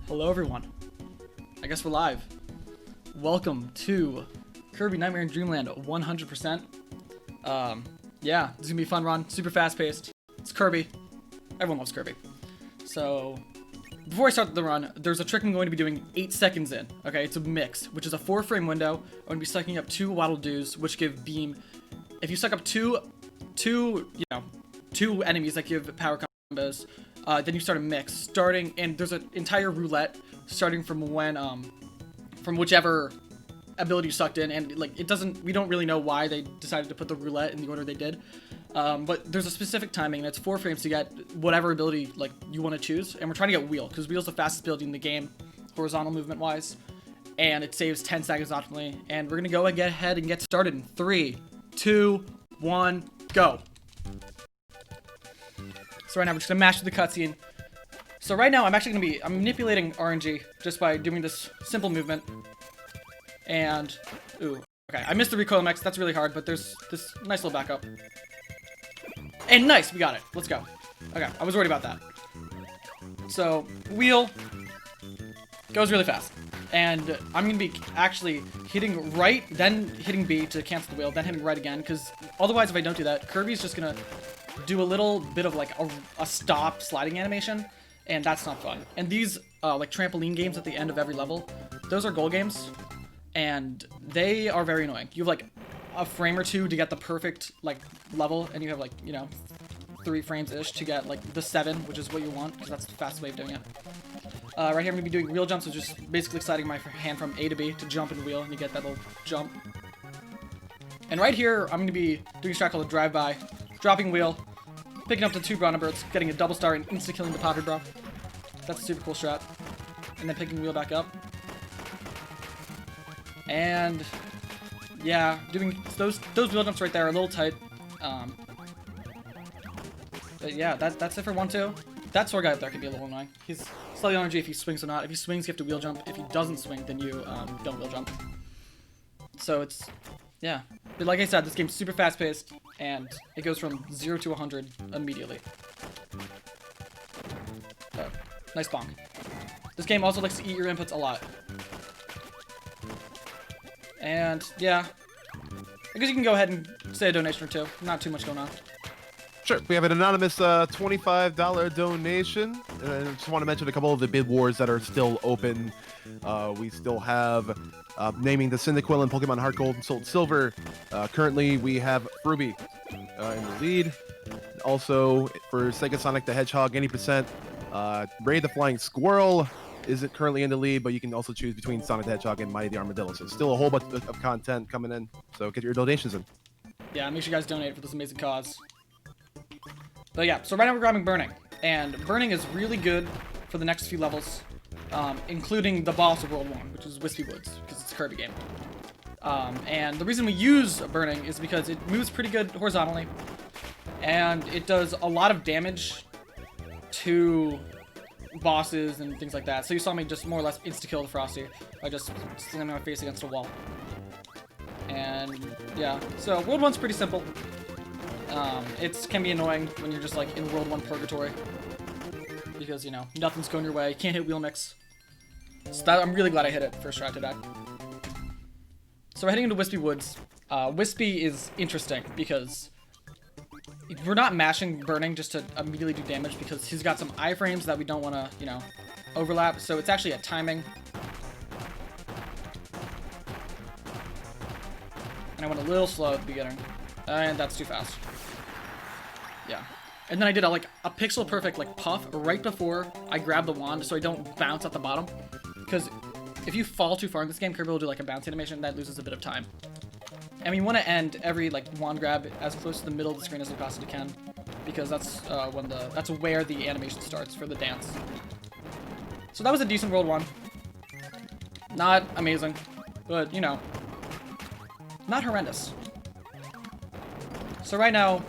Hello everyone. I guess we're live. Welcome to Kirby Nightmare in Dreamland 100%. Yeah, this is gonna be a fun run, super fast paced. It's Kirby. Everyone loves Kirby. So, before I start the run, there's a trick I'm going to be doing 8 seconds in. Okay, it's a mix, which is a 4-frame window. I'm going to be sucking up 2 Waddle Doos, which give beam. If you suck up two enemies that give power combos, then you start a mix, and there's an entire roulette starting from from whichever ability you sucked in, and we don't really know why they decided to put the roulette in the order they did, but there's a specific timing, and it's 4 frames to get whatever ability you want to choose, and we're trying to get Wheel, because Wheel's the fastest ability in the game, horizontal movement wise, and it saves 10 seconds optimally, and we're gonna go ahead and get started in 3, 2, 1, go. So right now we're just gonna mash through the cutscene. So right now I'm manipulating RNG just by doing this simple movement. And ooh, okay, I missed the recoil mix. That's really hard, but there's this nice little backup. And nice, we got it. Let's go. Okay, I was worried about that. So Wheel goes really fast, and I'm gonna be actually hitting right, then hitting B to cancel the wheel, then hitting right again, because otherwise if I don't do that, Kirby's just gonna do a little bit of a stop sliding animation, and that's not fun. And these trampoline games at the end of every level, those are goal games, and they are very annoying. You have a frame or two to get the perfect level, and you have 3 frames ish to get the 7, which is what you want, because that's the fastest way of doing it. Right here I'm gonna be doing wheel jumps, which is just basically sliding my hand from A to B to jump and wheel, and you get that little jump. And right here I'm gonna be doing a strat called a drive-by, dropping wheel, picking up the 2 Browner Birds, getting a double star, and insta-killing the Powder Drop. That's a super cool strat. And then picking wheel back up. And yeah, doing those wheel jumps right there are a little tight. But yeah, that's it for 1-2. That sword guy up there can be a little annoying. He's slightly on energy if he swings or not. If he swings, you have to wheel jump. If he doesn't swing, then you don't wheel jump. So it's, yeah. But like I said, this game's super fast-paced, and it goes from 0 to 100 immediately. So, nice bonk. This game also likes to eat your inputs a lot. And, yeah. I guess you can go ahead and say a donation or two. Not too much going on. Sure. We have an anonymous $25 donation. And I just want to mention a couple of the bid wars that are still open. We still have naming the Cyndaquil and Pokemon Heart Gold and Soul Silver. Currently, we have Ruby in the lead. Also, for Sega Sonic the Hedgehog, any percent. Ray the Flying Squirrel isn't currently in the lead, but you can also choose between Sonic the Hedgehog and Mighty the Armadillo. So still a whole bunch of content coming in. So get your donations in. Yeah, make sure you guys donate for this amazing cause. But yeah, so right now we're grabbing Burning. And Burning is really good for the next few levels, including the boss of World 1, which is Wispy Woods, because it's a Kirby game. And the reason we use Burning is because it moves pretty good horizontally, and it does a lot of damage to bosses and things like that. So you saw me just more or less insta-kill the Frosty by just slamming my face against a wall. And yeah, so World 1's pretty simple. It can be annoying when you're just in World 1 purgatory, because nothing's going your way, you can't hit wheel mix. So I'm really glad I hit it first try today. So we're heading into Wispy Woods. Wispy is interesting because we're not mashing Burning just to immediately do damage, because he's got some iframes that we don't want to, overlap, so it's actually a timing. And I went a little slow at the beginning, and that's too fast. Yeah. And then I did a pixel perfect puff right before I grab the wand, so I don't bounce at the bottom. Because if you fall too far in this game, Kirby will do a bounce animation that loses a bit of time. And we want to end every wand grab as close to the middle of the screen as we possibly can, because that's that's where the animation starts for the dance. So that was a decent World 1. Not amazing, but not horrendous. So right now,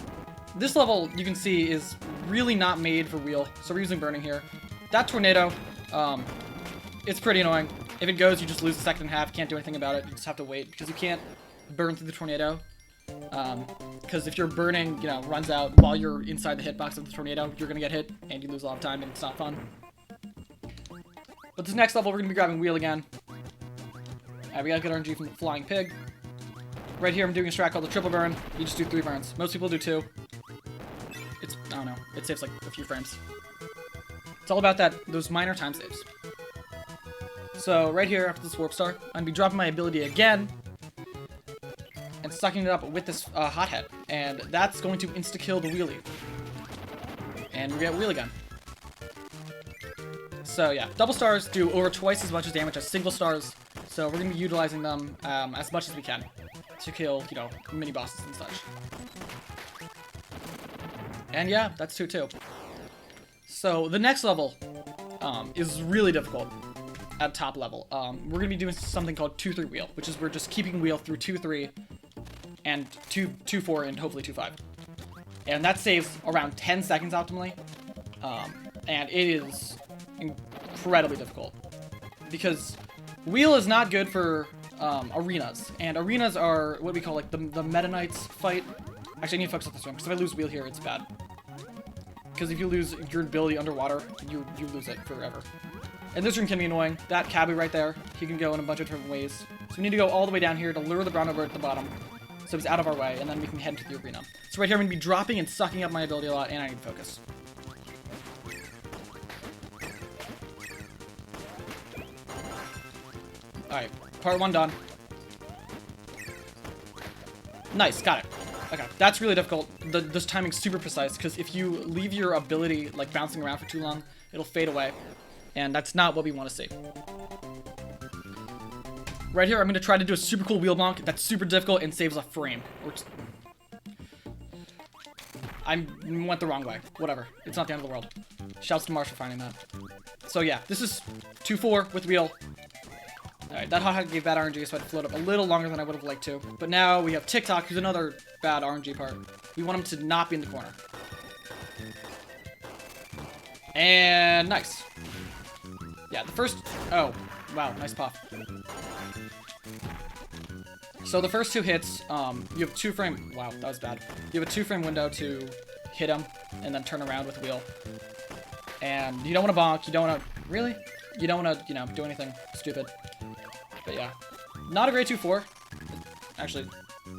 this level, you can see, is really not made for wheel, so we're using Burning here. That tornado, it's pretty annoying. If it goes, you just lose a second and a half, can't do anything about it, you just have to wait, because you can't burn through the tornado. Because if your Burning, runs out while you're inside the hitbox of the tornado, you're gonna get hit, and you lose a lot of time, and it's not fun. But this next level, we're going to be grabbing wheel again. We got good RNG from the flying pig. Right here, I'm doing a strat called the triple burn. You just do 3 burns. Most people do 2. It's, I don't know, it saves like a few frames. It's all about those minor time saves. So right here, after this warp star, I'm going to be dropping my ability again and sucking it up with this hothead. And that's going to insta-kill the wheelie. And we get wheel again. So yeah, double stars do over twice as much as damage as single stars. So we're going to be utilizing them as much as we can to kill, you know, mini bosses and such. And yeah, that's 2-2. So the next level is really difficult at top level. We're going to be doing something called 2-3 wheel, which is we're just keeping wheel through 2-3 and 2-4 and hopefully 2-5. And that saves around 10 seconds optimally. And it is incredibly difficult because wheel is not good for arenas, and arenas are what we call like the Meta Knights fight. Actually, I need to focus on this one because if I lose wheel here, it's bad. Because if you lose your ability underwater, you lose it forever. And this room can be annoying. That cabbie right there, he can go in a bunch of different ways. So we need to go all the way down here to lure the brown over at the bottom, so it's out of our way, and then we can head into the arena. So right here, I'm going to be dropping and sucking up my ability a lot, and I need to focus. Alright, part 1 done. Nice, got it. Okay, that's really difficult. This timing's super precise, because if you leave your ability, like, bouncing around for too long, it'll fade away. And that's not what we want to see. Right here, I'm going to try to do a super cool wheel bonk that's super difficult and saves a frame. I went the wrong way. Whatever. It's not the end of the world. Shouts to Marsh for finding that. So yeah, this is 2-4 with wheel. Alright, that hot gave bad RNG, so I had to float up a little longer than I would have liked to. But now we have TikTok, who's another bad RNG part. We want him to not be in the corner. And nice. Yeah, the first... Oh, wow, nice pop. So the first 2 hits, you have 2 frame... Wow, that was bad. You have a 2 frame window to hit him, and then turn around with wheel. And you don't want to bonk, you don't want to... Really? You don't want to, you know, do anything stupid. But yeah. Not a great 2-4. Actually,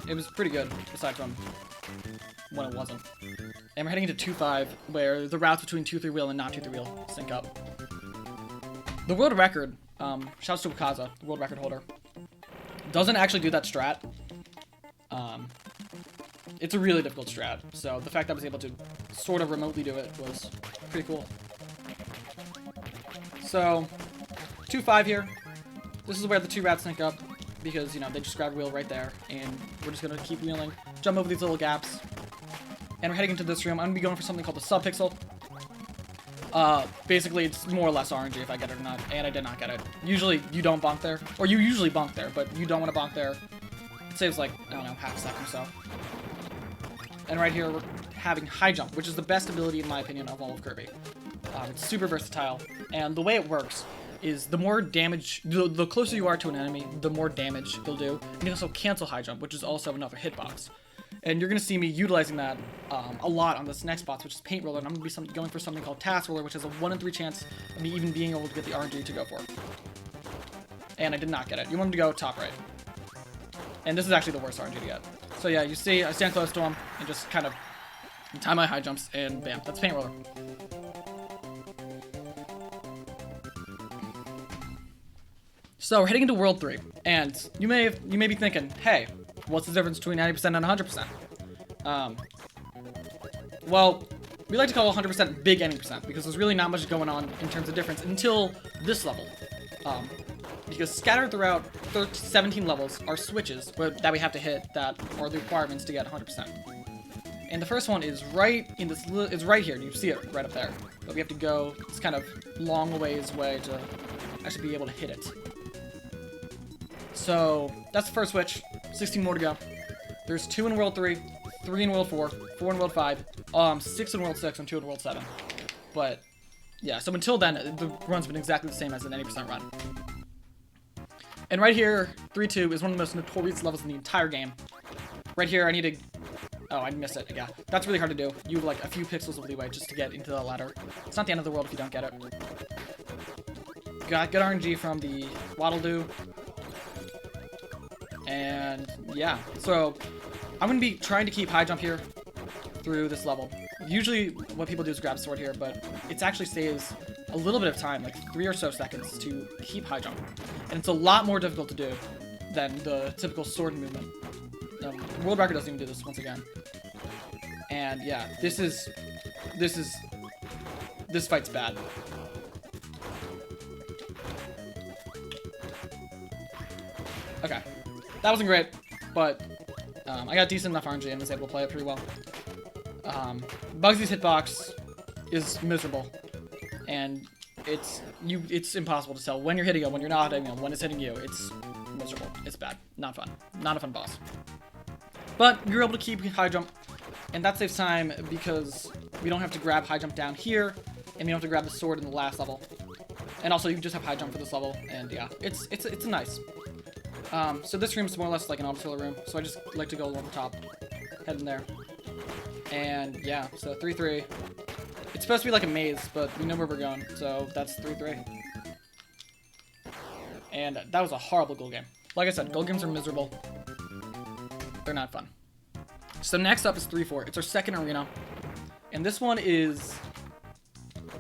it was pretty good, aside from when it wasn't. And we're heading into 2-5, where the routes between 2-3 wheel and not 2-3 wheel sync up. The world record, shouts to Wakaza, the world record holder, doesn't actually do that strat. It's a really difficult strat, so the fact that I was able to sort of remotely do it was pretty cool. So, 2-5 here. This is where the 2 routes sync up, because, you know, they just grab wheel right there, and we're just going to keep wheeling, jump over these little gaps. And we're heading into this room. I'm going to be going for something called the sub-pixel. Basically, it's more or less RNG if I get it or not, and I did not get it. Usually, you don't bonk there, or you usually bonk there, but you don't want to bonk there. It saves, like, I don't know, half a second or so. And right here, we're having high jump, which is the best ability, in my opinion, of all of Kirby. It's super versatile, and the way it works is the more damage, the closer you are to an enemy, the more damage they'll do. And you can also cancel high jump, which is also another hitbox. And you're going to see me utilizing that a lot on this next boss, which is Paint Roller, and I'm going to be going for something called Task Roller, which has a 1 in 3 chance of me even being able to get the RNG to go for it. And I did not get it. You want him to go top right. And this is actually the worst RNG to get. So yeah, you see, I stand close to him, and just kind of time my high jumps, and bam, that's Paint Roller. So we're heading into World 3, and you may be thinking, hey, what's the difference between 90% and 100%? Well, we like to call 100% big 90% because there's really not much going on in terms of difference until this level. Because scattered throughout 17 levels are switches that we have to hit that are the requirements to get 100%. And the first one is right in this. It's right here. You see it right up there. But we have to go this kind of long ways way to actually be able to hit it. So that's the first switch. 16 more to go. There's 2 in World 3, 3 in World 4, 4 in World 5, 6 in World 6, and 2 in World 7. But yeah, so until then, the run's been exactly the same as an 80% run. And right here, 3-2 is one of the most notorious levels in the entire game. Right here, I need to... Oh, I missed it. Yeah, that's really hard to do. You have like a few pixels of leeway just to get into the ladder. It's not the end of the world if you don't get it. got good RNG from the Waddle Doo. And yeah, so I'm going to be trying to keep high jump here through this level. Usually what people do is grab sword here, but it actually saves a little bit of time, like 3 or so seconds to keep high jump. And it's a lot more difficult to do than the typical sword movement. World record doesn't even do this once again. And yeah, this fight's bad. Okay, that wasn't great, but I got decent enough RNG and was able to play it pretty well. Bugsy's hitbox is miserable, and it's impossible to tell when you're hitting him, when you're not hitting him, when it's hitting you. It's miserable. It's bad. Not fun. Not a fun boss. But you're able to keep high jump, and that saves time because we don't have to grab high jump down here, and we don't have to grab the sword in the last level. And also, you can just have high jump for this level, and yeah, it's nice. So this room is more or less like an auto room, so I just like to go along the top, head in there. And yeah, so 3-3. It's supposed to be like a maze, but we know where we're going, so that's 3-3. And that was a horrible goal game. Like I said, goal games are miserable. They're not fun. So next up is 3-4. It's our second arena. And this one is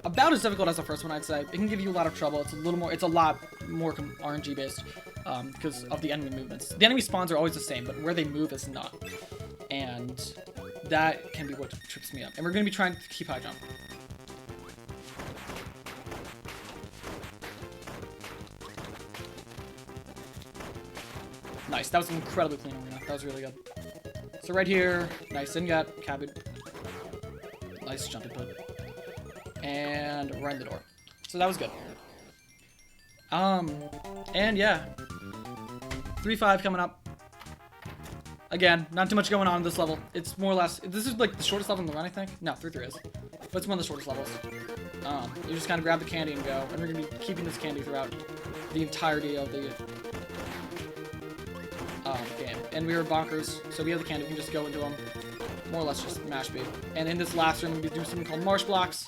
about as difficult as the first one, I'd say. It can give you a lot of trouble. It's a lot more RNG based because of the enemy movements. The enemy spawns are always the same, but where they move is not. And that can be what trips me up. And we're going to be trying to keep high jump. Nice. That was an incredibly clean arena. That was really good. So right here, nice in-gap, cabbage. Nice jump input. And right in the door. So that was good. And yeah. 3-5 coming up. Again, not too much going on in this level. It's more or less, this is like the shortest level in the run, I think. No, 3-3 is. But it's one of the shortest levels. You just kind of grab the candy and go. And we're going to be keeping this candy throughout the entirety of the game. And we were bonkers, so we have the candy. We can just go into them. More or less just mash B. And in this last room, we do something called marsh blocks,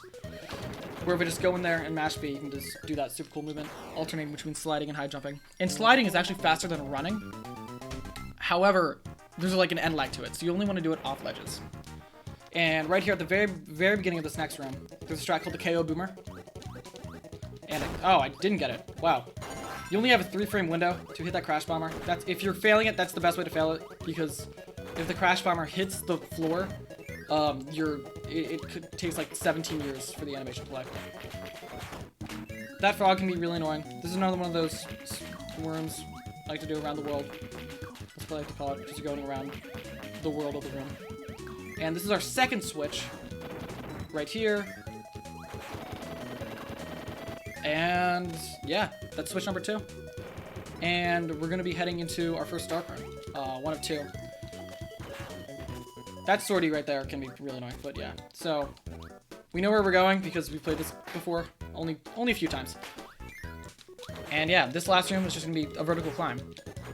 where if we just go in there and mash B, you can just do that super cool movement, alternating between sliding and high jumping. And sliding is actually faster than running. However, there's like an end lag to it, so you only want to do it off ledges. And right here at the very, very beginning of this next room, there's a strat called the KO Boomer. And oh, I didn't get it. Wow. You only have a 3-frame window to hit that Crash Bomber. If you're failing it, that's the best way to fail it, because if the Crash Bomber hits the floor, it takes like 17 years for the animation to play. That frog can be really annoying. This is another one of those worms I like to do around the world. That's what I like to call it, because you're going around the world of the room. And this is our second switch, right here. And yeah, that's switch number 2. And we're going to be heading into our first dark room. One of 2. That sortie right there can be really annoying, but yeah. So, we know where we're going because we've played this before, only a few times. And yeah, this last room is just going to be a vertical climb.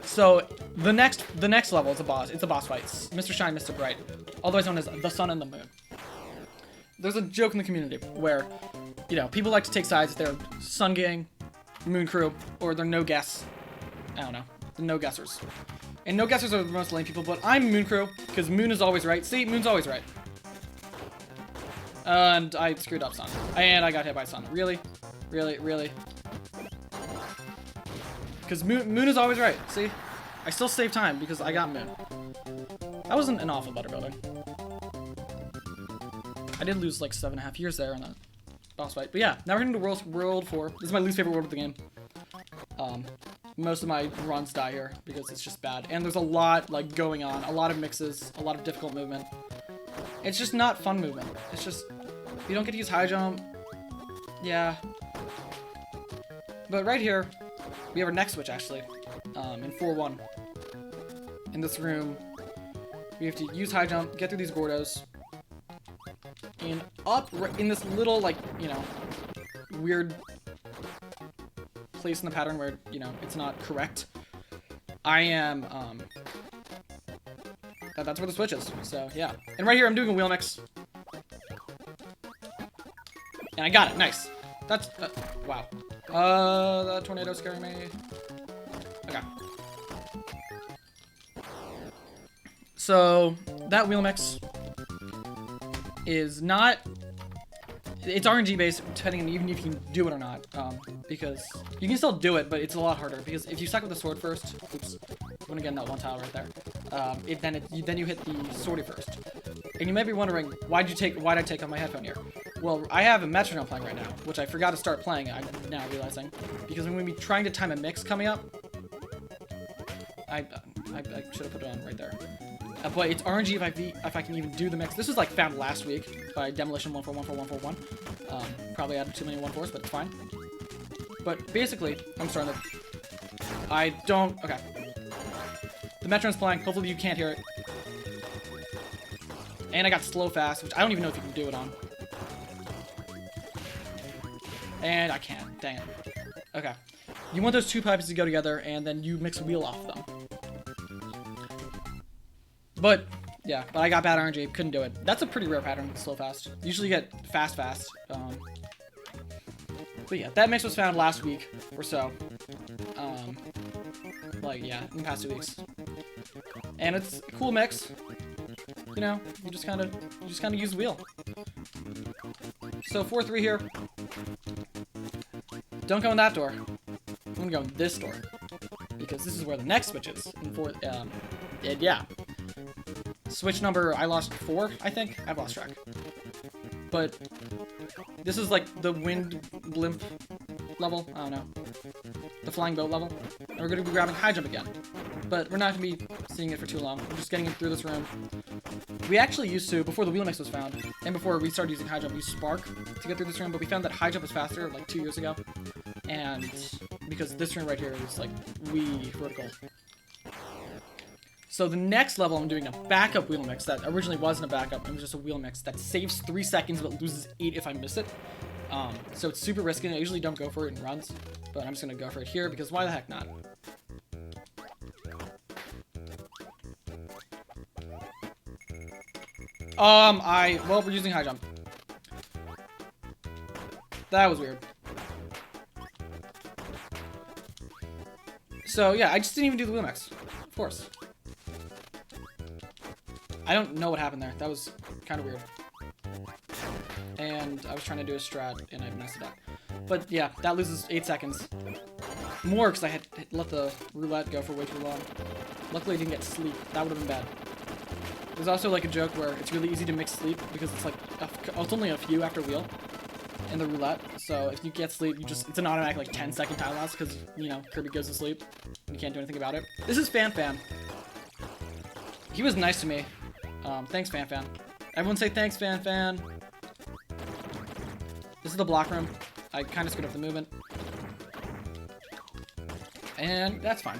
So, the next level is a boss. It's a boss fight. It's Mr. Shine, Mr. Bright, otherwise known as the Sun and the Moon. There's a joke in the community where, you know, people like to take sides if they're Sun Gang, Moon Crew, or they're no guess. I don't know, the no guessers. And no guessers are the most lame people, but I'm Moon Crew, because Moon is always right. See, Moon's always right. And I screwed up Sun. And I got hit by Sun. Really? Really? Really? Because Moon is always right. See? I still save time because I got Moon. That wasn't an awful butter building. I did lose like 7.5 years there in that boss fight. But yeah, now we're into World 4. This is my least favorite world of the game. Most of my runs die here because it's just bad. And there's a lot like going on. A lot of mixes. A lot of difficult movement. It's just not fun movement. It's just, you don't get to use high jump. Yeah. But right here, we have our next switch actually. In 4-1. In this room, we have to use high jump, get through these Gordos. And up in this little, like, you know, weird place in the pattern where, you know, it's not correct. I am, that's where the switch is. So, yeah. And right here, I'm doing a wheel mix. And I got it. Nice. That's, wow. The tornado's scaring me. Okay. So, that wheel mix is not... It's RNG based, depending on even if you can do it or not. Because you can still do it, but it's a lot harder. Because if you suck with the sword first... Oops. I'm gonna get in that one tile right there. Then you hit the swordy first. And you might be wondering, why'd I take off my headphone here? Well, I have a metronome playing right now, which I forgot to start playing, I'm now realizing. Because I'm going to be trying to time a mix coming up. I should have put it on right there. But it's RNG if I can even do the mix. This was like found last week by Demolition 14144141. Probably added too many 1-4s, but it's fine. But basically, I'm starting to... Okay. The metronome's playing. Hopefully you can't hear it. And I got slow fast, which I don't even know if you can do it on. And I can't. Dang it. Okay. You want those two pipes to go together, and then you mix a wheel off them. But, yeah. But I got bad RNG. Couldn't do it. That's a pretty rare pattern, slow fast. Usually you get fast. But yeah, that mix was found last week or so. Like, yeah, in the past 2 weeks. And it's a cool mix. You know, you just kind of use the wheel. So 4-3 here. Don't go in that door. I'm gonna go in this door because this is where the next switch is. And yeah. Switch number, I lost 4, I think. I've lost track. But this is like the wind blimp level. I don't know. The flying boat level. And we're gonna be grabbing high jump again. But we're not gonna be seeing it for too long. We're just getting it through this room. We actually used to, before the wheel mix was found, and before we started using high jump, we used Spark to get through this room, but we found that high jump was faster, like 2 years ago. And because this room right here is like wee vertical. So the next level, I'm doing a backup wheel mix that originally wasn't a backup. It was just a wheel mix that saves 3 seconds but loses 8 if I miss it. So it's super risky. I usually don't go for it in runs, but I'm just gonna go for it here because why the heck not? Well, we're using high jump. That was weird. So yeah, I just didn't even do the wheel mix. Of course. I don't know what happened there. That was kind of weird. And I was trying to do a strat, and I messed it up. But yeah, that loses 8 seconds. More, because I had let the roulette go for way too long. Luckily, I didn't get sleep. That would have been bad. There's also like a joke where it's really easy to mix sleep, because it's like, it's only a few after wheel in the roulette. So if you get sleep, it's an automatic like 10-second time lapse, because, you know, Kirby goes to sleep. And you can't do anything about it. This is Fan. He was nice to me. Thanks, Fan. Everyone say thanks, Fan. This is the block room. I kind of screwed up the movement. And that's fine.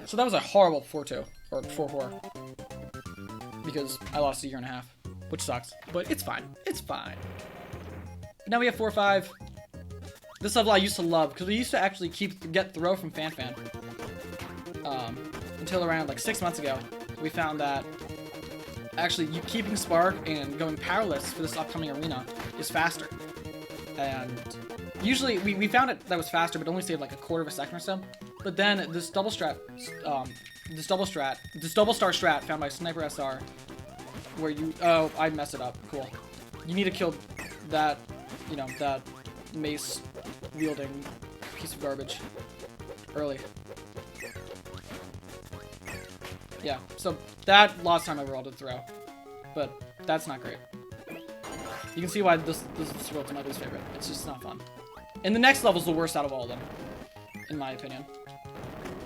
So that was a horrible 4-2. Or 4-4. Because I lost a year and a half. Which sucks. But it's fine. It's fine. But now we have 4-5. This level I used to love. Because we used to actually get throw from Fan. Until around like 6 months ago. We found that actually you keeping Spark and going powerless for this upcoming arena is faster. And usually we found it that was faster, but only saved like a quarter of a second or so. But then this double star strat found by Sniper SR, where I messed it up. Cool. You need to kill that, you know, that mace wielding piece of garbage early. Yeah, so that lost time overall to throw, but that's not great. You can see why this world's my least favorite. It's just not fun. And the next level's the worst out of all of them, in my opinion.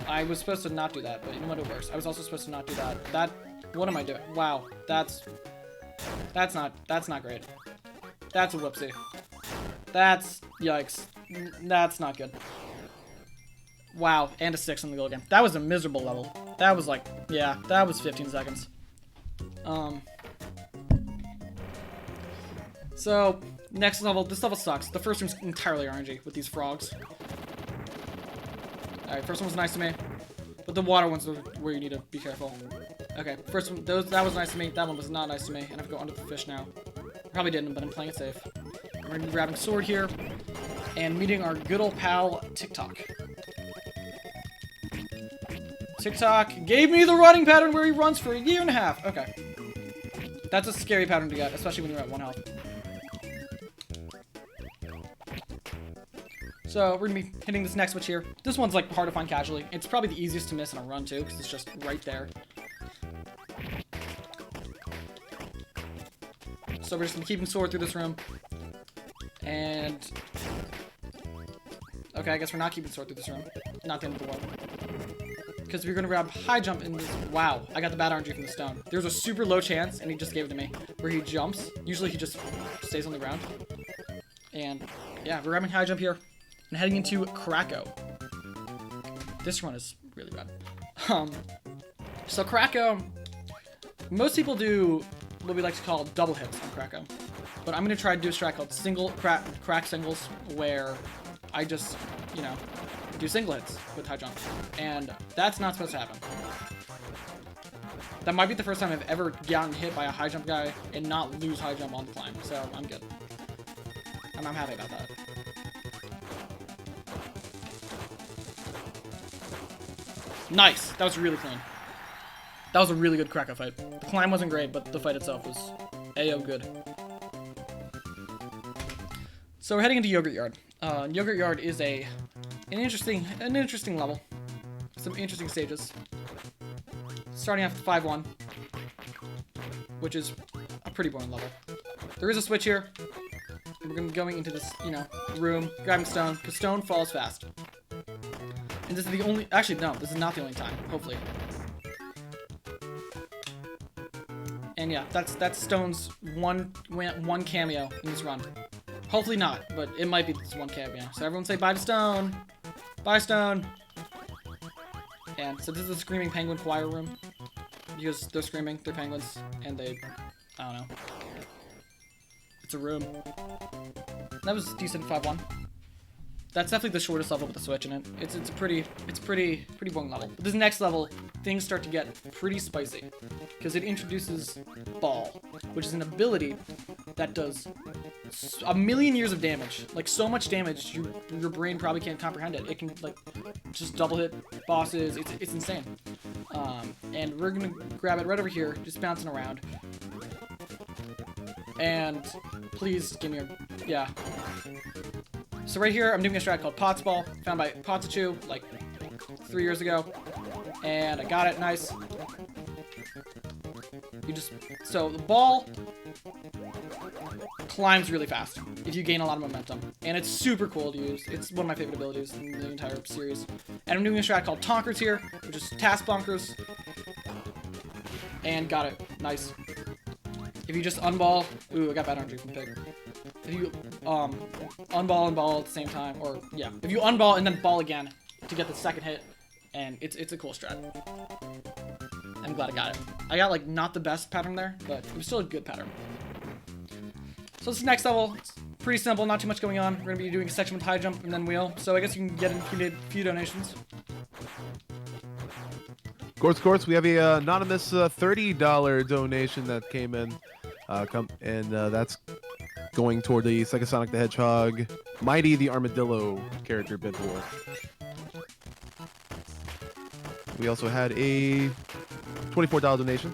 I was supposed to not do that, but you know what, it works. I was also supposed to not do that. What am I doing? Wow, that's not great. That's a whoopsie. That's, yikes. That's not good. Wow, and a 6 on the goal again. That was a miserable level. That was like, yeah, that was 15 seconds. So, next level, this level sucks. The first room's entirely RNG with these frogs. Alright, first one was nice to me. But the water ones are where you need to be careful. Okay, first one, that was nice to me. That one was not nice to me. And I have to go under the fish now. Probably didn't, but I'm playing it safe. We're gonna be grabbing sword here. and meeting our good old pal TikTok. TikTok gave me the running pattern where he runs for a year and a half. Okay. That's a scary pattern to get, especially when you're at 1 health. So we're gonna be hitting this next switch here. This one's like hard to find casually. It's probably the easiest to miss in a run too, because it's just right there. So we're just gonna keep him sword through this room. And okay, I guess we're not keeping sword through this room. Not the end of the world. Because we're gonna grab high jump in this. Wow, I got the bad RNG from the stone. There's a super low chance, and he just gave it to me, where he jumps. Usually he just stays on the ground. And yeah, we're grabbing high jump here. And heading into Krakow. This run is really bad. So Krakow, most people do what we like to call double hits on Krakow. But I'm going to try to do a strat called single crack singles, where I just, you know, do single hits with high jump. And that's not supposed to happen. That might be the first time I've ever gotten hit by a high jump guy and not lose high jump on the climb. So I'm good. And I'm happy about that. Nice! That was really clean. That was a really good Krakow fight. The climb wasn't great, but the fight itself was A-O good. So we're heading into Yogurt Yard. Yogurt Yard is an interesting level. Some interesting stages. Starting off with 5-1, which is a pretty boring level. There is a switch here. We're gonna be going into this, you know, room, grabbing stone, because stone falls fast. And this is the only, actually no, this is not the only time, hopefully. And yeah, that's Stone's one cameo in this run. Hopefully not, but it might be this one cameo. So everyone say bye to Stone. Bye, Stone. And so this is the Screaming Penguin choir room. Because they're screaming, they're penguins, and they, I don't know. It's a room. That was decent 5-1. That's definitely the shortest level with the switch in it. It's pretty boring level. But this next level, things start to get pretty spicy, because it introduces Ball, which is an ability that does a million years of damage. Like, so much damage, your brain probably can't comprehend it. It can, like, just double hit bosses. It's insane. And we're gonna grab it right over here, just bouncing around. And please give me a, yeah. So right here, I'm doing a strat called Pots Ball, found by Potsachu, like 3 years ago. And I got it, nice. You just, so the ball climbs really fast if you gain a lot of momentum. And it's super cool to use. It's one of my favorite abilities in the entire series. And I'm doing a strat called Tonkers here, which is Task Bonkers. And got it, nice. If you just unball, ooh, I got bad RNG from Pig. If you unball and ball at the same time, or yeah, if you unball and then ball again to get the second hit, and it's a cool strat. I'm glad I got it. I got like not the best pattern there, but it was still a good pattern. So this next level, it's pretty simple, not too much going on. We're gonna be doing a section with high jump and then wheel. So I guess you can get in if you need a few donations. Of course, we have a anonymous $30 donation that came in, that's going toward the Sega Sonic the Hedgehog, Mighty the Armadillo character bid war. We also had a $24 donation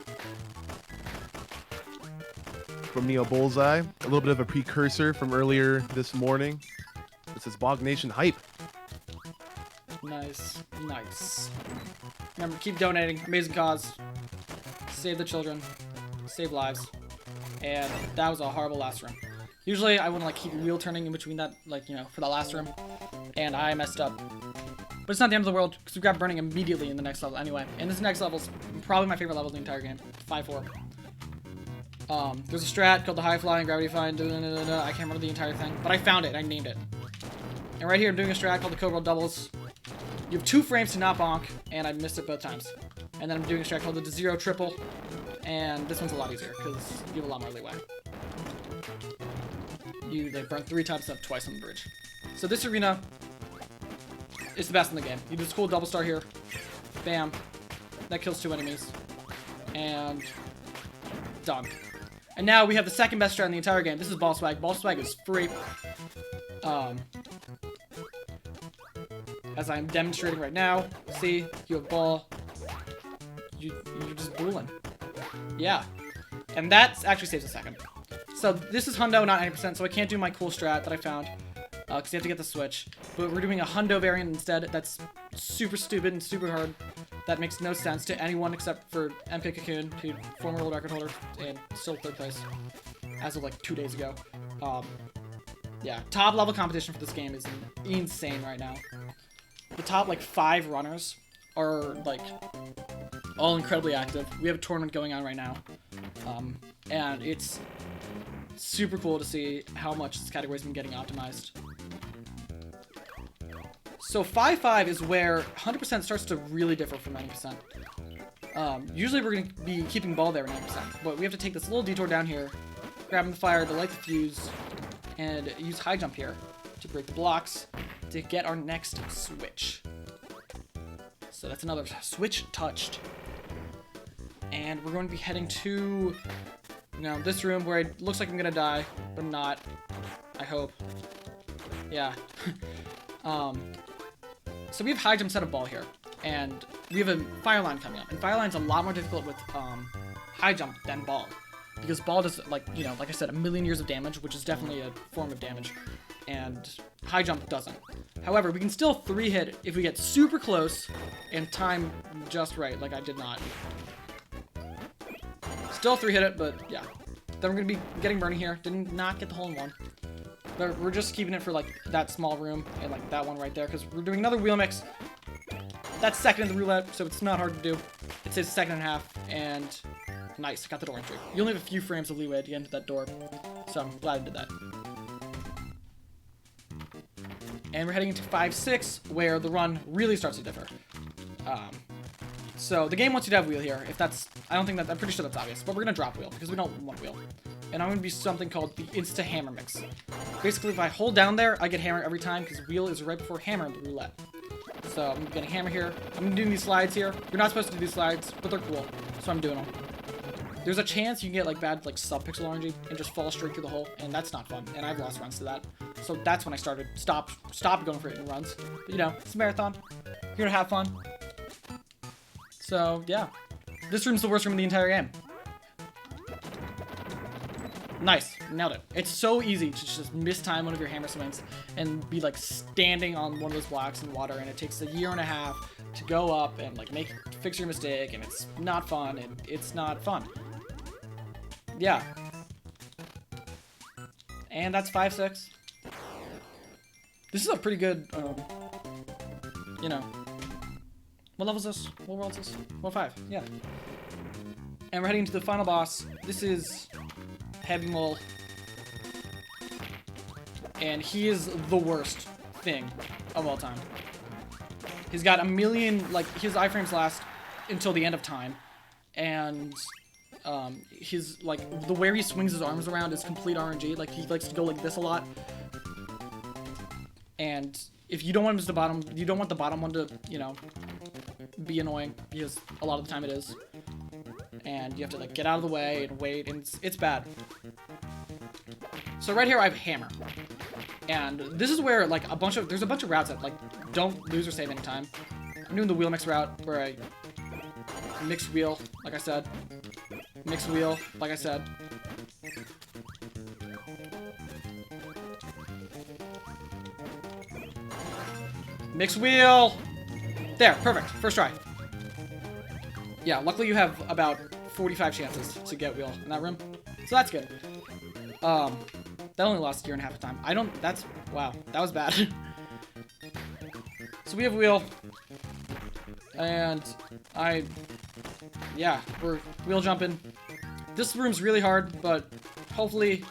from Neo Bullseye, a little bit of a precursor from earlier this morning. This is Bog Nation Hype. Nice, nice. Remember, keep donating. Amazing cause. Save the children. Save lives. And that was a horrible last room. Usually, I wouldn't like keep wheel turning in between that, like, you know, for that last room. And I messed up. But it's not the end of the world, because we got burning immediately in the next level anyway. And this next level is probably my favorite level of the entire game. 5-4. There's a strat called the High Flying Gravity Find. I can't remember the entire thing. But I found it, and I named it. And right here, I'm doing a strat called the Cobra Doubles. You have 2 frames to not bonk, and I missed it both times. And then I'm doing a strat called the Zero Triple. And this one's a lot easier, because you have a lot more leeway. They burn 3 times, up twice on the bridge. So this arena is the best in the game. You do this cool double star here. Bam. That kills 2 enemies. And done. And now we have the second best strat in the entire game. This is Ball Swag. Ball Swag is free. as I'm demonstrating right now. See, you have ball. You're just booling. Yeah. And that actually saves a second. So this is hundo, not 90%, so I can't do my cool strat that I found. Because you have to get the switch. But we're doing a hundo variant instead. That's super stupid and super hard. That makes no sense to anyone except for MK Cocoon, who former world record holder and still 3rd place as of like 2 days ago. Yeah, top level competition for this game is insane right now. The top like 5 runners are like all incredibly active. We have a tournament going on right now, and it's super cool to see how much this category's been getting optimized. So 5-5 is where 100% starts to really differ from 90%. Usually we're going to be keeping ball there at 90%, but we have to take this little detour down here, grabbing the fire to light the fuse, and use high jump here to break the blocks to get our next switch. So that's another switch touched. And we're going to be heading to, this room where it looks like I'm going to die, but I'm not. I hope. Yeah. So we have high jump set of ball here, and we have a fire line coming up. And fire line's a lot more difficult with high jump than ball, because ball does like I said, a million years of damage, which is definitely a form of damage, and high jump doesn't. However, we can still 3-hit if we get super close and time just right, like I did not. Still 3-hit it, but yeah. Then we're gonna be getting Bernie here. Did not get the hole in one. But we're just keeping it for like that small room and like that one right there, because we're doing another wheel mix. That's second in the roulette, so it's not hard to do. It says 2.5, and nice, got the door entry. You only have a few frames of leeway to get into that door, so I'm glad I did that. And we're heading into 5-6, where the run really starts to differ. So the game wants you to have wheel here. If that's, I'm pretty sure that's obvious, but we're gonna drop wheel because we don't want wheel. And I'm gonna be something called the insta hammer mix. Basically, if I hold down there, I get hammer every time because wheel is right before hammer in the roulette. So I'm getting hammer here. I'm doing these slides here. You're not supposed to do these slides, but they're cool, so I'm doing them. There's a chance you can get like bad like sub-pixel RNG and just fall straight through the hole, and that's not fun. And I've lost runs to that. So that's when I stopped going for it in runs. But, it's a marathon. You're gonna have fun. So yeah, this room's the worst room in the entire game. Nice, nailed it. It's so easy to just mistime one of your hammer swings and be like standing on one of those blocks in water, and it takes 1.5 years to go up and like fix your mistake, and it's not fun, and it's not fun. Yeah. And that's 5-6. This is a pretty good, what level is this? What world is this? World 5, yeah. And we're heading to the final boss. This is Heavy Mole. And he is the worst thing of all time. He's got 1 million, like, his iframes last until the end of time. And, his, like, the way he swings his arms around is complete RNG. Like, he likes to go like this a lot. And if you don't want him to bottom, you don't want the bottom one to, be annoying, because a lot of the time it is. And you have to like get out of the way and wait, and it's bad. So right here I have hammer. And this is where like there's a bunch of routes that like don't lose or save any time. I'm doing the wheel mix route where I mix wheel, like I said. Mix wheel, like I said. Mix wheel! There, perfect. First try. Yeah, luckily you have about 45 chances to get wheel in that room. So that's good. That only lost 1.5 years of time. Wow, that was bad. So we have wheel. And we're wheel jumping. This room's really hard, but hopefully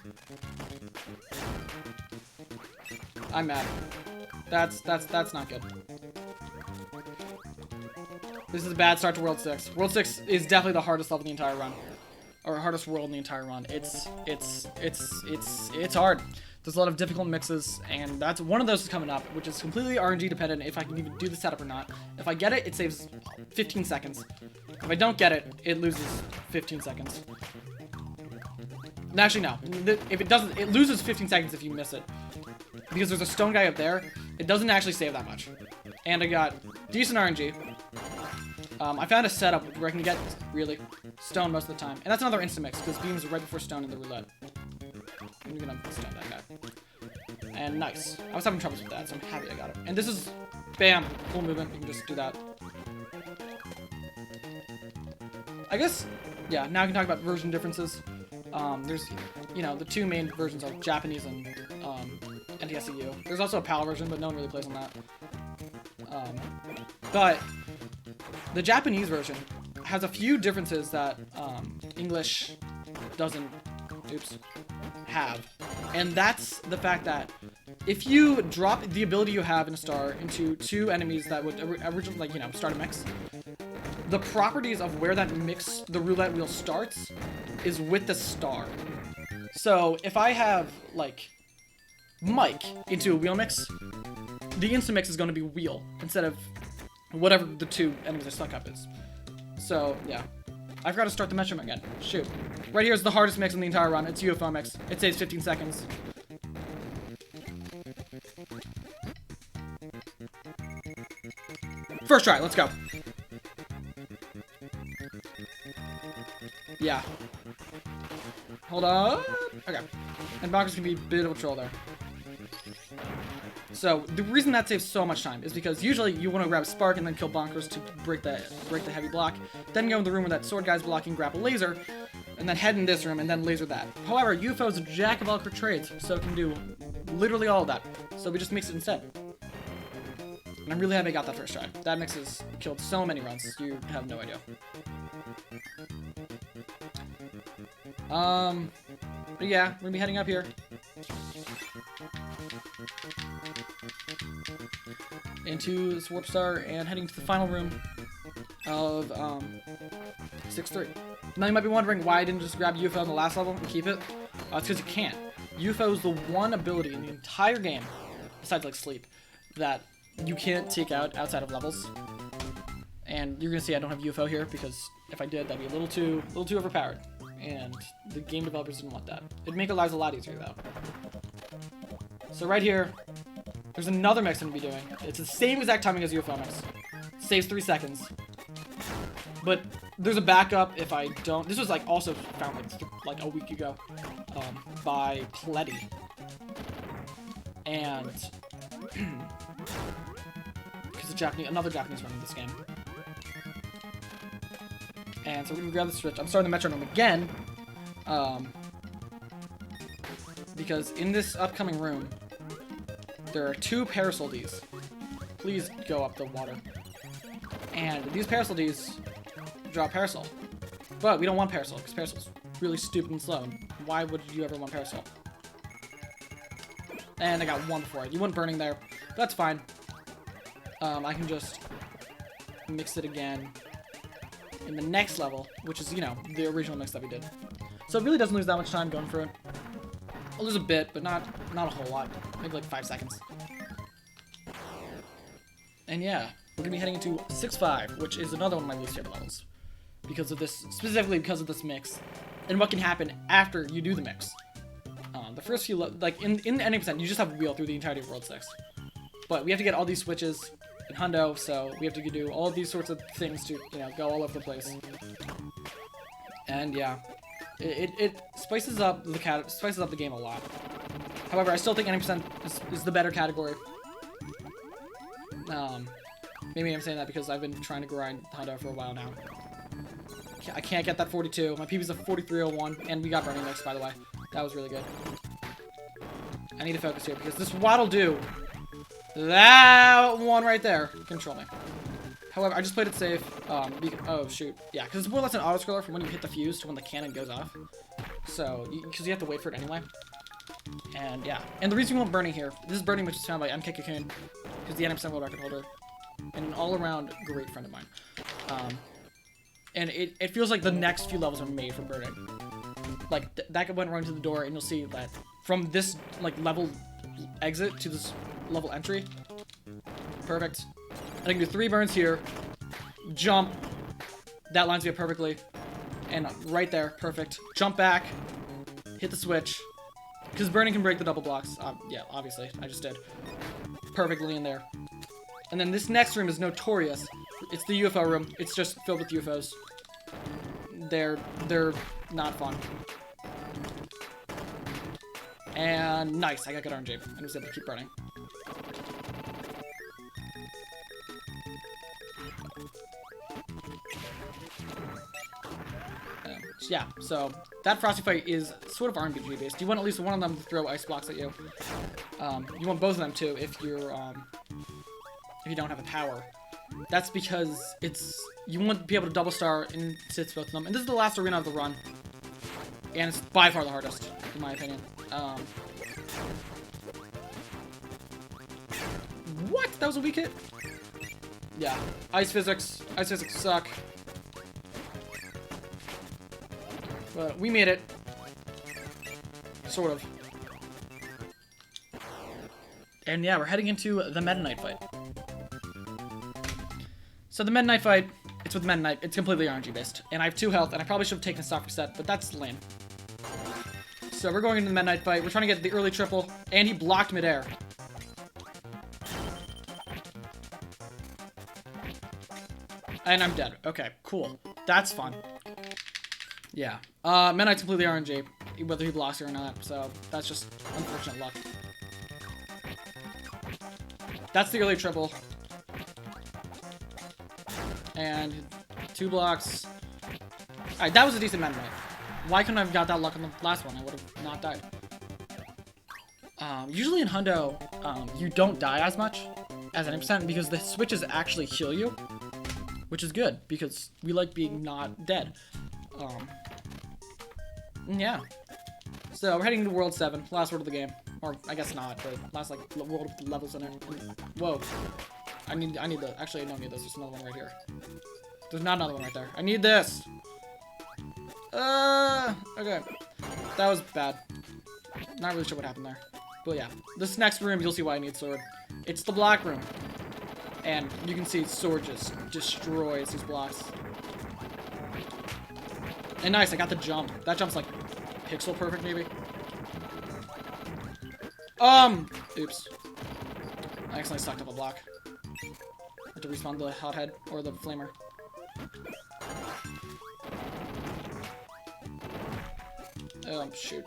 I'm mad. That's not good. This is a bad start to World 6. World 6 is definitely the hardest level in the entire run. Or hardest world in the entire run. It's hard. There's a lot of difficult mixes, and that's one of those is coming up, which is completely RNG dependent if I can even do the setup or not. If I get it, it saves 15 seconds. If I don't get it, it loses 15 seconds. Actually, no. If it doesn't, it loses 15 seconds if you miss it. Because there's a stone guy up there. It doesn't actually save that much. and I got decent RNG. I found a setup where I can get, really, stone most of the time. And that's another instant mix, because beams are right before stone in the roulette. I'm gonna stone that guy. And nice. I was having troubles with that, so I'm happy I got it. And this is, bam, full movement. You can just do that. I guess, yeah, now I can talk about version differences. There's, you know, the two main versions are Japanese and NTSCU. There's also a PAL version, but no one really plays on that. But the Japanese version has a few differences that English doesn't, have. And that's the fact that if you drop the ability you have in a star into two enemies that would originally, like, you know, start a mix, the properties of where that mix, the roulette wheel starts, is with the star. So if I have, like, Mike into a wheel mix, the instant mix is going to be wheel instead of whatever the two enemies are stuck up is. So, yeah. I forgot to start the measurement again. Shoot. Right here is the hardest mix in the entire run. It's UFO mix. It saves 15 seconds. First try, let's go. Yeah. Hold on. Okay. And Bonkers can be a bit of a troll there. So, the reason that saves so much time is because usually you want to grab Spark and then kill Bonkers to break the heavy block, then go in the room where that sword guy's blocking, grab a laser, and then head in this room and then laser that. However, UFO is a jack of all trades, so it can do literally all of that. So we just mix it instead. And I'm really happy I got that first try. That mix has killed so many runs, you have no idea. But yeah, we're gonna be heading up here. Into this warp star and heading to the final room of 6-3. Now you might be wondering why I didn't just grab UFO in the last level and keep it. It's because you can't. UFO is the one ability in the entire game, besides like sleep, that you can't take out outside of levels. And you're gonna see I don't have UFO here because if I did, that'd be a little too overpowered. And the game developers didn't want that. It'd make our lives a lot easier though. So right here, there's another mix I'm gonna be doing. It's the same exact timing as UFO mix. Saves 3 seconds. But there's a backup if I don't. This was like also found like a week ago by Pletty. And because another Japanese running this game. And so we're gonna grab the switch. I'm starting the metronome again. Because in this upcoming room, there are 2 Parasol Ds. Please go up the water. And these Parasol Ds drop Parasol. But we don't want Parasol, because Parasol's really stupid and slow. And why would you ever want Parasol? And I got 1 before it. You want burning there. But that's fine. I can just mix it again in the next level, which is, you know, the original mix that we did. So it really doesn't lose that much time going through it. I'll lose a bit, but not a whole lot. Maybe like 5 seconds. And yeah, we're gonna be heading into 6-5, which is another one of my least favorite levels. Because of this, specifically because of this mix. And what can happen after you do the mix. The first few, like, in the 90%, you just have a wheel through the entirety of World 6. But we have to get all these switches in Hundo, so we have to do all of these sorts of things to, you know, go all over the place. And yeah, it spices up the game a lot. However, I still think 90% is the better category. Maybe I'm saying that because I've been trying to grind Hundo for a while now. I can't get that 42. My PB's a 4301, and we got Burning Mix, by the way. That was really good. I need to focus here because this what'll do. That one right there. Control me. However, I just played it safe. Oh, shoot. Yeah, because it's more or less an auto-scroller from when you hit the fuse to when the cannon goes off. So, because you have to wait for it anyway. And, yeah. And the reason we want Burning here, this is Burning which is found by MK Cocoon, who's the 90% world record holder, and an all-around great friend of mine. And it feels like the next few levels are made for Burning. Like, that went right into the door, and you'll see that from this, like, level exit to this level entry. Perfect. I can do 3 burns here. Jump. That lines me up perfectly. And right there. Perfect. Jump back. Hit the switch. Because burning can break the double blocks. Yeah, obviously. I just did. Perfectly in there. And then this next room is notorious. It's the UFO room. It's just filled with UFOs. They're not fun. And nice, I got good RNG. I was able to keep running. Yeah, so that Frosty fight is sort of RPG based. You want at least one of them to throw ice blocks at you. You want both of them too if you don't have a power. That's because you want to be able to double star and hit both of them. And this is the last arena of the run, and it's by far the hardest, in my opinion. What? That was a weak hit? Yeah, ice physics suck. But we made it. Sort of. And yeah, we're heading into the Meta Knight fight. So the Meta Knight fight, it's with Meta Knight. It's completely RNG based. And I have 2 health, and I probably should have taken a stock reset, but that's lame. So we're going into the Meta Knight fight. We're trying to get the early triple, and he blocked midair. And I'm dead. Okay, cool. That's fun. Yeah. Meta Knight's completely RNG, whether he blocks it or not, so that's just unfortunate luck. That's the early triple. And 2 blocks. Alright, that was a decent Meta Knight. Why couldn't I have got that luck on the last one? I would have not died. Usually in Hundo, you don't die as much as an percent because the switches actually heal you, which is good because we like being not dead. Yeah. So we're heading to World 7, last world of the game. Or, I guess not, but last, like, world with the levels in it. Whoa. I need the, actually, I don't need this. There's another one right here. There's not another one right there. I need this! Okay. That was bad. Not really sure what happened there. But yeah. This next room, you'll see why I need sword. It's the black room. And you can see sword just destroys these blocks. And nice, I got the jump. That jump's like pixel perfect, maybe. Oops. I accidentally sucked up a block. I had to respawn the hothead or the flamer. Shoot.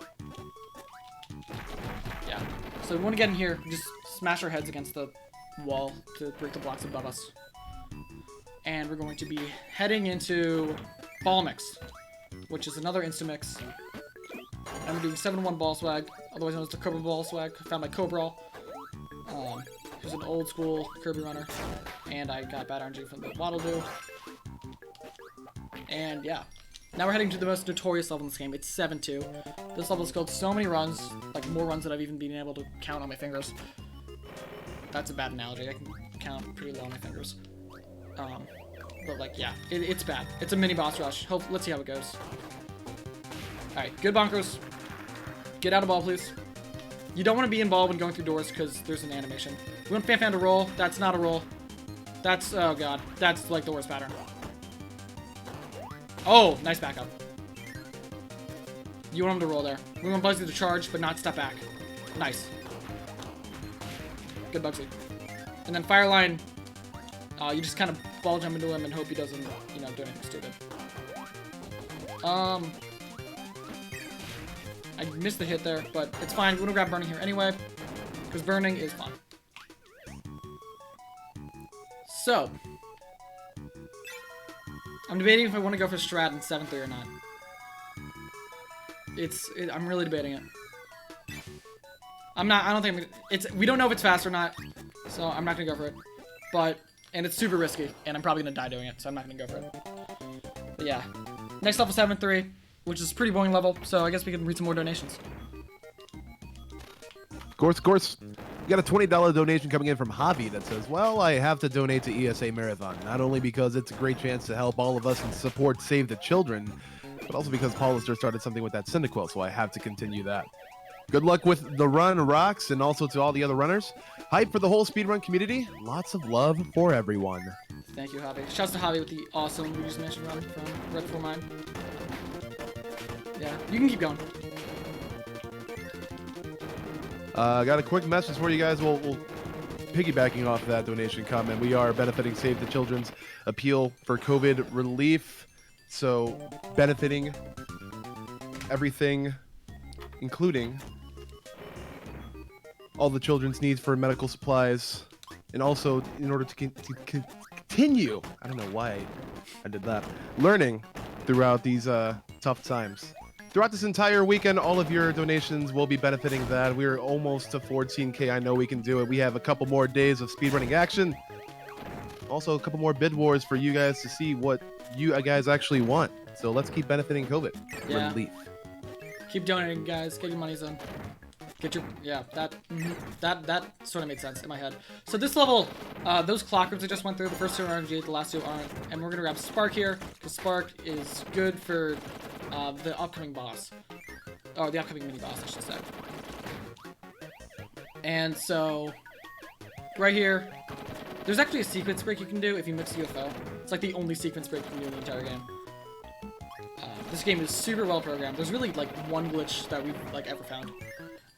Yeah. So we want to get in here, just smash our heads against the wall to break the blocks above us. And we're going to be heading into Ball Mix, which is another Instamix. And we're doing 7-1 Ball Swag, otherwise known as the Cobra Ball Swag, found by Cobra. Who's an old school Kirby runner. And I got bad RNG from the Waddle Doo. And yeah. Now we're heading to the most notorious level in this game. It's 7-2. This level has killed so many runs, like more runs than I've even been able to count on my fingers. That's a bad analogy. I can count pretty low on my fingers. But like, yeah, it's bad. It's a mini boss rush. Let's see how it goes. Alright, good bonkers. Get out of ball, please. You don't want to be in ball when going through doors because there's an animation. We want Fan Fan to roll. That's not a roll. That's, oh god. That's like the worst pattern. Oh, nice backup. You want him to roll there. We want Bugsy to charge, but not step back. Nice. Good Bugsy. And then Fireline, you just kind of ball jump into him and hope he doesn't, you know, do anything stupid. I missed the hit there, but it's fine. We're gonna grab Burning here anyway, because Burning is fun. So, I'm debating if I want to go for Strat in 7-3 or not. I'm really debating it. I don't think we don't know if it's fast or not, so I'm not gonna go for it. And it's super risky, and I'm probably gonna die doing it, so I'm not gonna go for it. But yeah, next level 7-3, which is a pretty boring level, so I guess we can read some more donations. Of course. You got a $20 donation coming in from Javi that says, well, I have to donate to ESA Marathon, not only because it's a great chance to help all of us and support Save the Children, but also because Paulister started something with that Cyndaquil, so I have to continue that. Good luck with the run, Rocks, and also to all the other runners. Hype for the whole speedrun community. Lots of love for everyone. Thank you, Javi. Shouts to Javi with the awesome Luigi's Mansion run from right before mine. Yeah, you can keep going. Got a quick message for you guys. We'll piggybacking off that donation comment, we are benefiting Save the Children's appeal for COVID relief. So benefiting everything, including all the children's needs for medical supplies, and also in order to continue, I don't know why I did that, learning throughout these tough times. Throughout this entire weekend, all of your donations will be benefiting that. We're almost to 14K. I know we can do it. We have a couple more days of speedrunning action. Also, a couple more bid wars for you guys to see what you guys actually want. So let's keep benefiting COVID relief. Keep donating, guys. Get your monies in. Get your that sort of made sense in my head. So this level, those clock rooms I just went through, the first two are RNG, the last two aren't, and we're gonna grab Spark here because Spark is good for the upcoming boss, or the upcoming mini boss, I should say. And so right here, there's actually a sequence break you can do if you mix UFO. It's like the only sequence break you can do in the entire game. This game is super well programmed. There's really like one glitch that we've like ever found.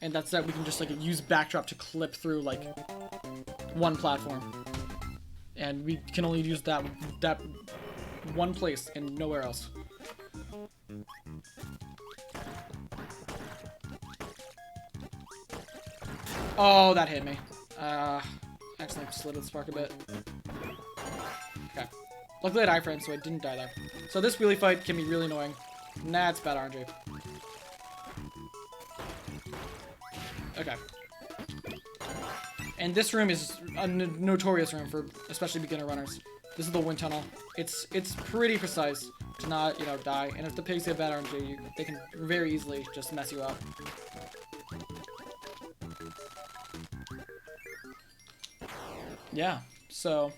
And that's that we can just like use backdrop to clip through like one platform, and we can only use that one place and nowhere else. Oh, that hit me. Actually, slid the spark a bit. Okay. Luckily I had iframe, so I didn't die there. So this wheelie fight can be really annoying. Nah, it's bad RNG. Okay. And this room is a notorious room for especially beginner runners. This is the wind tunnel. It's pretty precise to not, you know, die. And if the pigs get bad RNG, they can very easily just mess you up. Yeah, so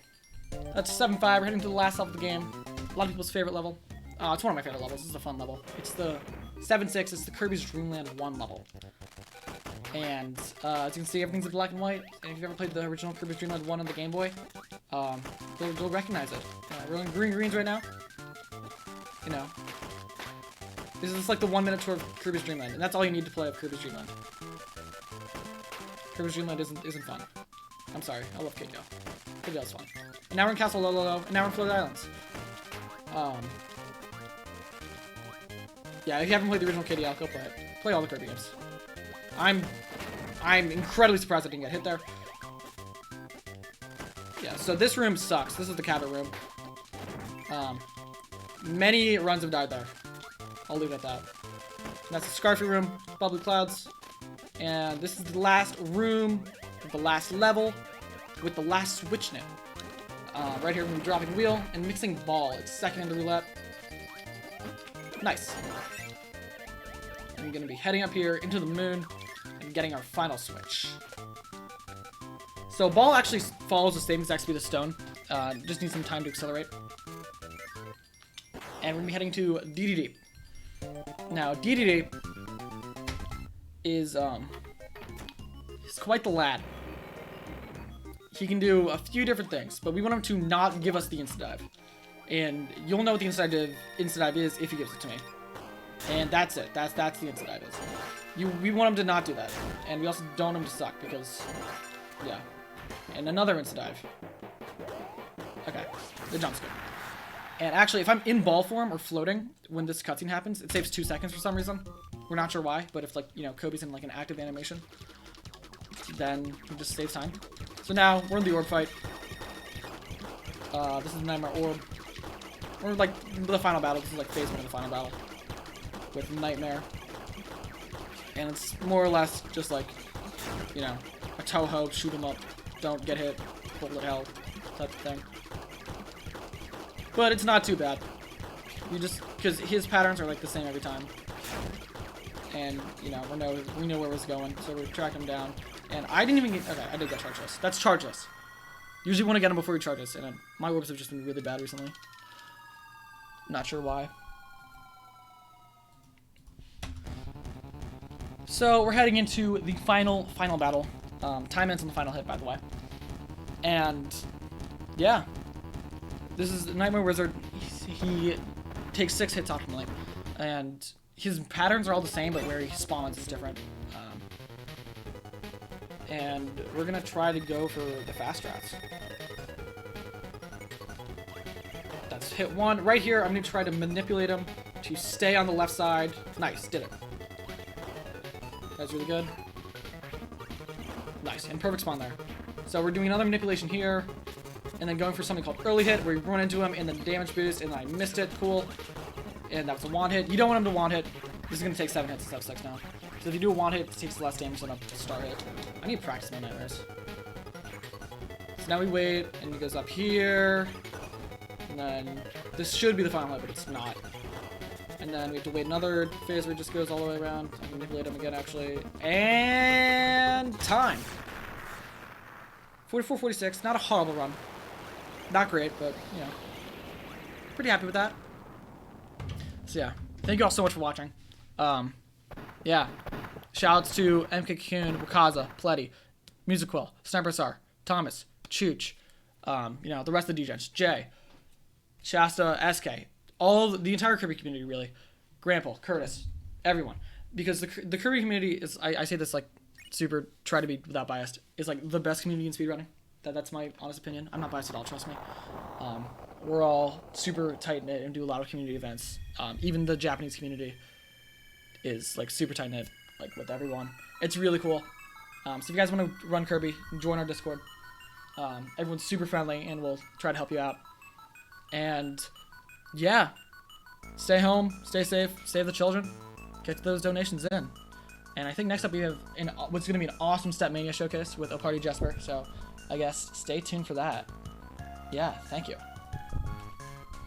that's 7-5. We're heading to the last level of the game. A lot of people's favorite level. It's one of my favorite levels. This is a fun level. It's the 7-6. It's the Kirby's Dream Land 1 level. And as you can see, everything's in black and white. And if you've ever played the original Kirby's Dream Land 1 on the Game Boy, you'll recognize it. We're in greens right now. You know, this is like the 1-minute tour of Kirby's Dream Land, and that's all you need to play of Kirby's Dream Land. Kirby's Dream Land isn't fun. I'm sorry, I love KDO. KDO's fun. And now we're in Castle Lolo, and now we're in Floated Islands. Yeah, if you haven't played the original KDO, go play it. Play all the Kirby games. I'm incredibly surprised I didn't get hit there. Yeah, so this room sucks. This is the cabin room. Many runs have died there. I'll leave it at that. And that's the Scarfy room, Bubbly Clouds. And this is the last room, the last level, with the last switch in it. Right here, we're going to be dropping wheel and mixing ball. It's second into roulette. Nice. And we're going to be heading up here into the moon and getting our final switch. So ball actually follows the same exact speed as stone. Just needs some time to accelerate. And we're going to be heading to DDD. Now, DDD is quite the lad. He can do a few different things, but we want him to not give us the insta-dive. And you'll know what the insta-dive is if he gives it to me. And that's it. That's the insta-dive is. We want him to not do that. And we also don't want him to suck because, yeah. And another insta-dive. Okay, the jump's good. And actually, if I'm in ball form or floating when this cutscene happens, it saves 2 seconds for some reason. We're not sure why, but if, like, you know, Kobe's in, like, an active animation, then it just saves time. So now, we're in the orb fight. This is the Nightmare Orb. Or, like, the final battle. This is, like, phase 1 of the final battle. With Nightmare. And it's more or less just, like, you know, a Toho, shoot him up, don't get hit, bullet hell, type of thing. But it's not too bad. You just, because his patterns are, like, the same every time. And, you know, we know where it's going, so we track him down. And I didn't even get, okay, I did get chargeless. That's chargeless. Usually want to get him before he charges, and my orbs have just been really bad recently. Not sure why. So, we're heading into the final battle. Time ends on the final hit, by the way. And, yeah. This is Nightmare Wizard. He takes 6 hits optimally. And his patterns are all the same, but where he spawns is different. and we're gonna try to go for the fast strats. That's hit 1. Right here, I'm gonna try to manipulate him to stay on the left side. Nice, did it. That's really good. Nice, and perfect spawn there. So we're doing another manipulation here, and then going for something called early hit, where you run into him and then damage boost, and I missed it. Cool. And that was a one hit. You don't want him to one hit. This is gonna take 7 hits instead of 6 now. So if you do a one hit, it takes less damage than a star hit. I need to practice my nightmares. So now we wait, and he goes up here, and then this should be the final hit, but it's not. And then we have to wait another phase where it just goes all the way around. I can manipulate him again, actually. And time. 44-46. Not a horrible run. Not great, but, you know. Pretty happy with that. So, yeah. Thank you all so much for watching. Yeah. Shoutouts to MK Cocoon, Wakaza, Pletty, Musiquill, Sniper Star, Thomas, Chooch, you know, the rest of the DJs, Jay, Shasta, SK, the entire Kirby community, really. Grample, Curtis, everyone. Because the Kirby community is, I say this like super, try to be without bias, is like the best community in speedrunning. That's my honest opinion. I'm not biased at all, trust me. We're all super tight-knit and do a lot of community events. Even the Japanese community is like super tight-knit, like with everyone. It's really cool. So if you guys want to run Kirby, join our Discord. Everyone's super friendly and we'll try to help you out. And yeah, stay home, stay safe, save the children, get those donations in. And I think next up we have what's going to be an awesome Step Mania showcase with Oparty Jesper. So I guess stay tuned for that. Yeah, thank you.